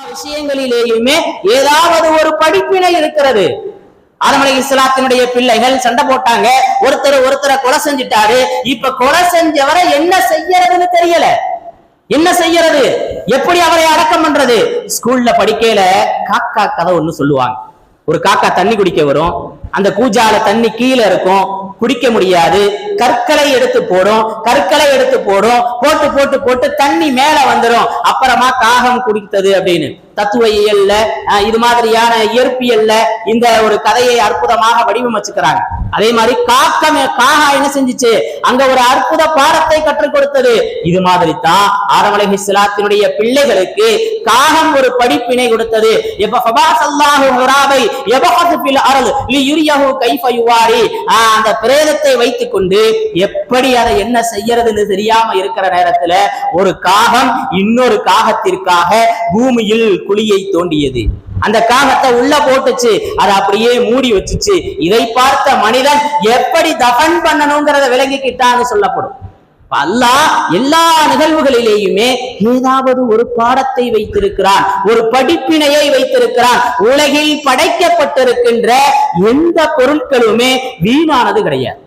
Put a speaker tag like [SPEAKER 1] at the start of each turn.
[SPEAKER 1] விஷயங்களிலேயுமே ஏதாவது ஒரு படிப்பினை இருக்கிறது. ஆதம் அலைஹிஸ்ஸலாத்தினுடைய பிள்ளைகள் சண்டை போட்டாங்க, ஒருத்தரை கொலை செஞ்சிட்டாரு. இப்ப கொலை செஞ்சவரை என்ன செய்யறதுன்னு தெரியல. என்ன செய்யறது, எப்படி அவரை அடக்கம் பண்றது? ஸ்கூல்ல படிக்கையில காக்கா கதை ஒண்ணு சொல்லுவாங்க. ஒரு காக்கா தண்ணி குடிக்க வரும், அந்த கூஜால தண்ணி கீழே இருக்கும், குடிக்க முடியாது. கற்களை எடுத்து போடும், போட்டு போட்டு போட்டு தண்ணி மேல வந்துடும். அப்புறமா காகம் குடித்தது அப்படின்னு தத்துவ இயல்ல, இது மாதிரியான இயற்பியல்ல இந்த ஒரு கதையை அற்புதமாக வடிவமைச்சுக்கிறாங்க. அதே மாதிரி காகா என்ன செஞ்சிச்சு, அங்க ஒரு அற்புத பாடத்தை கற்றுக் கொடுத்தது. இது மாதிரி தான் ஆதம் அலைஹிஸ்ஸலாத்தினுடைய பிள்ளைகளுக்கு காகம் ஒரு படிப்பினை கொடுத்தது. அந்த பிரேதத்தை வைத்துக் கொண்டு எப்படி அதை என்ன செய்யறதுன்னு தெரியாம இருக்கிற நேரத்துல ஒரு காகம் இன்னொரு காகத்திற்காக பூமியில் குழியை தோண்டியது. அந்த காகத்தை உள்ள போட்டுச்சு, அதை அப்படியே மூடி வச்சுச்சு. இதை பார்த்த மனிதன் எப்படி தஃபன் பண்ணணுங்கிறத விளங்கிக்கிட்டான்னு சொல்லப்படும். அல்லாஹ் எல்லா நிகழ்வுகளிலேயுமே ஏதாவது ஒரு பாடத்தை வைத்திருக்கிறான், ஒரு படிப்பினையை வைத்திருக்கிறான். உலகில் படைக்கப்பட்டிருக்கின்ற எந்த பொருட்களுமே வீணானது கிடையாது.